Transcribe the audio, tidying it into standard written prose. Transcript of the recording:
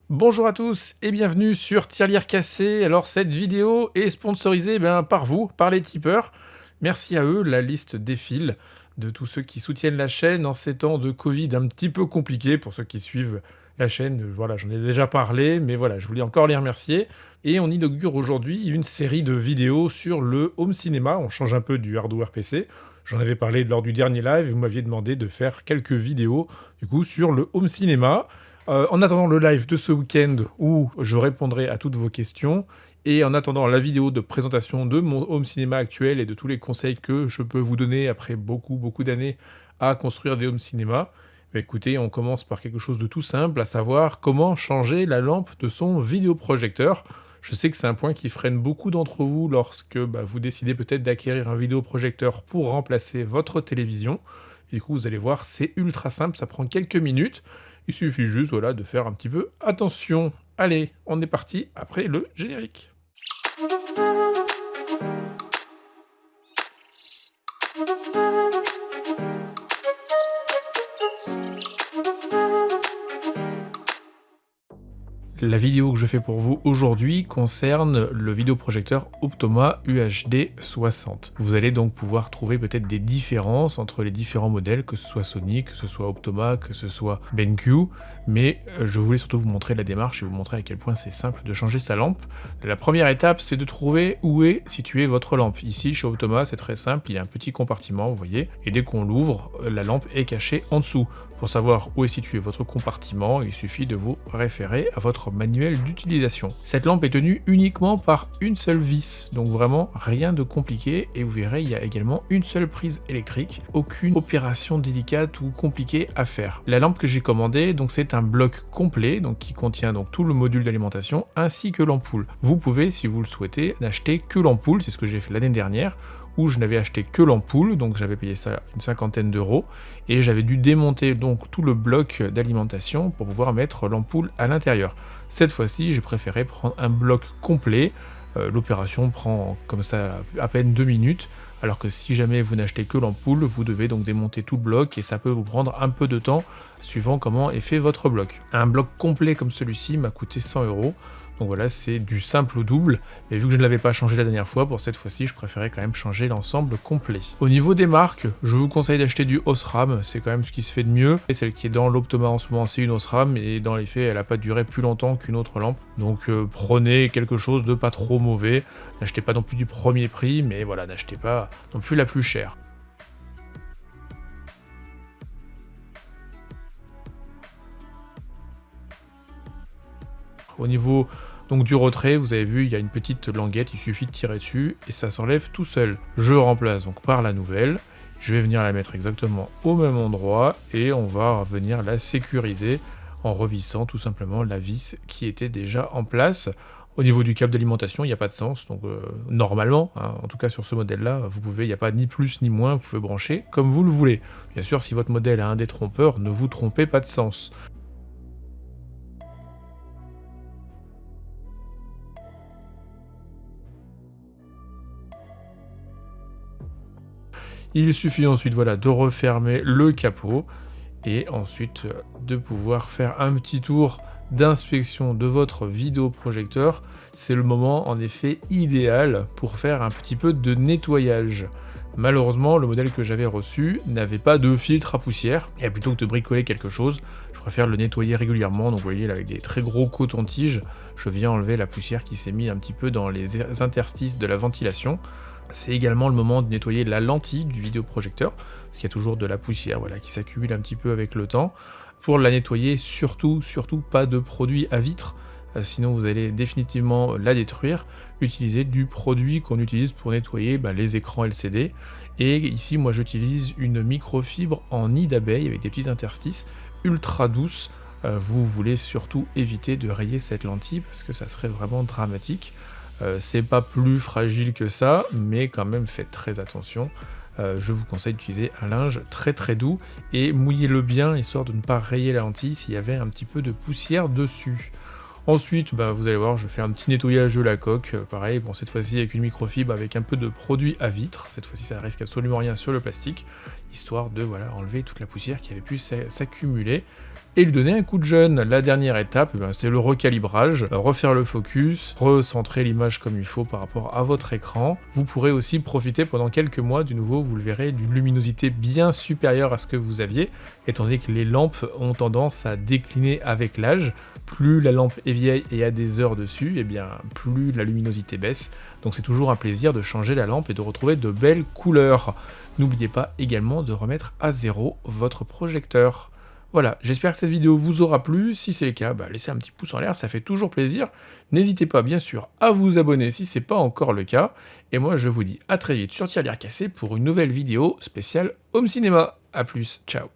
Bonjour à tous et bienvenue sur Tirelire Cassé. Alors cette vidéo est sponsorisée par vous, par les tipeurs. Merci à eux, la liste défile de tous ceux qui soutiennent la chaîne en ces temps de Covid un petit peu compliqués pour ceux qui suivent la chaîne. Voilà, j'en ai déjà parlé, mais voilà, je voulais encore les remercier. Et on inaugure aujourd'hui une série de vidéos sur le home cinéma. On change un peu du hardware PC. J'en avais parlé lors du dernier live et vous m'aviez demandé de faire quelques vidéos du coup sur le home cinéma. En attendant le live de ce week-end où je répondrai à toutes vos questions, et en attendant la vidéo de présentation de mon home cinéma actuel et de tous les conseils que je peux vous donner après beaucoup d'années à construire des home cinéma, écoutez, on commence par quelque chose de tout simple, à savoir comment changer la lampe de son vidéoprojecteur. Je sais que c'est un point qui freine beaucoup d'entre vous lorsque vous décidez peut-être d'acquérir un vidéoprojecteur pour remplacer votre télévision. Et du coup, vous allez voir, c'est ultra simple, ça prend quelques minutes. Il suffit juste de faire un petit peu attention. Allez, on est parti après le générique. La vidéo que je fais pour vous aujourd'hui concerne le vidéoprojecteur Optoma UHD 60. Vous allez donc pouvoir trouver peut-être des différences entre les différents modèles, que ce soit Sony, que ce soit Optoma, que ce soit BenQ, mais je voulais surtout vous montrer la démarche et vous montrer à quel point c'est simple de changer sa lampe. La première étape, c'est de trouver où est située votre lampe. Ici, chez Optoma, c'est très simple, il y a un petit compartiment, vous voyez, et dès qu'on l'ouvre, la lampe est cachée en dessous. Pour savoir où est situé votre compartiment, il suffit de vous référer à votre manuel d'utilisation. Cette lampe est tenue uniquement par une seule vis, donc vraiment rien de compliqué, et vous verrez, il y a également une seule prise électrique, aucune opération délicate ou compliquée à faire. La lampe que j'ai commandée, donc c'est un bloc complet, donc qui contient donc tout le module d'alimentation ainsi que l'ampoule. Vous pouvez, si vous le souhaitez, n'acheter que l'ampoule, c'est ce que j'ai fait l'année dernière, où je n'avais acheté que l'ampoule, donc j'avais payé ça une cinquantaine d'euros, et j'avais dû démonter donc tout le bloc d'alimentation pour pouvoir mettre l'ampoule à l'intérieur. Cette fois-ci, j'ai préféré prendre un bloc complet. L'opération prend comme ça à peine 2 minutes, alors que si jamais vous n'achetez que l'ampoule, vous devez donc démonter tout le bloc, et ça peut vous prendre un peu de temps, suivant comment est fait votre bloc. Un bloc complet comme celui-ci m'a coûté 100 euros. Donc voilà, c'est du simple au double, mais vu que je ne l'avais pas changé la dernière fois, pour cette fois-ci, je préférais quand même changer l'ensemble complet. Au niveau des marques, je vous conseille d'acheter du Osram, c'est quand même ce qui se fait de mieux. Et celle qui est dans l'Optoma en ce moment, c'est une Osram, et dans les faits, elle n'a pas duré plus longtemps qu'une autre lampe. Donc prenez quelque chose de pas trop mauvais, n'achetez pas non plus du premier prix, mais voilà, n'achetez pas non plus la plus chère. Au niveau donc du retrait, vous avez vu, il y a une petite languette, il suffit de tirer dessus et ça s'enlève tout seul. Je remplace donc par la nouvelle, je vais venir la mettre exactement au même endroit et on va venir la sécuriser en revissant tout simplement la vis qui était déjà en place. Au niveau du câble d'alimentation, il n'y a pas de sens, donc normalement, hein, en tout cas sur ce modèle-là, il n'y a pas ni plus ni moins, vous pouvez brancher comme vous le voulez. Bien sûr, si votre modèle a un détrompeur, ne vous trompez pas de sens. Il suffit ensuite de refermer le capot et ensuite de pouvoir faire un petit tour d'inspection de votre vidéoprojecteur. C'est le moment en effet idéal pour faire un petit peu de nettoyage. Malheureusement, le modèle que j'avais reçu n'avait pas de filtre à poussière, et plutôt que de bricoler quelque chose, je préfère le nettoyer régulièrement. Donc vous voyez là, avec des très gros cotons-tiges, je viens enlever la poussière qui s'est mise un petit peu dans les interstices de la ventilation. C'est également le moment de nettoyer la lentille du vidéoprojecteur, parce qu'il y a toujours de la poussière qui s'accumule un petit peu avec le temps. Pour la nettoyer, surtout pas de produit à vitre, sinon vous allez définitivement la détruire. Utilisez du produit qu'on utilise pour nettoyer les écrans LCD. Et ici, moi j'utilise une microfibre en nid d'abeille avec des petits interstices ultra douces. Vous voulez surtout éviter de rayer cette lentille parce que ça serait vraiment dramatique. C'est pas plus fragile que ça, mais quand même faites très attention. Je vous conseille d'utiliser un linge très doux et mouillez-le bien histoire de ne pas rayer la lentille s'il y avait un petit peu de poussière dessus. Ensuite, vous allez voir, je fais un petit nettoyage de la coque, pareil, bon cette fois-ci avec une microfibre, avec un peu de produit à vitre, cette fois-ci ça risque absolument rien sur le plastique, histoire de enlever toute la poussière qui avait pu s'accumuler. et lui donner un coup de jeune. La dernière étape, eh ben, c'est le recalibrage, refaire le focus, recentrer l'image comme il faut par rapport à votre écran. Vous pourrez aussi profiter pendant quelques mois, du nouveau, vous le verrez, d'une luminosité bien supérieure à ce que vous aviez, étant donné que les lampes ont tendance à décliner avec l'âge. Plus la lampe est vieille et a des heures dessus, et bien plus la luminosité baisse. Donc c'est toujours un plaisir de changer la lampe et de retrouver de belles couleurs. N'oubliez pas également de remettre à zéro votre projecteur. Voilà, j'espère que cette vidéo vous aura plu. Si c'est le cas, laissez un petit pouce en l'air, ça fait toujours plaisir. N'hésitez pas bien sûr à vous abonner si ce n'est pas encore le cas. Et moi je vous dis à très vite sur Tirelire Cassé pour une nouvelle vidéo spéciale Home Cinéma. A plus, ciao.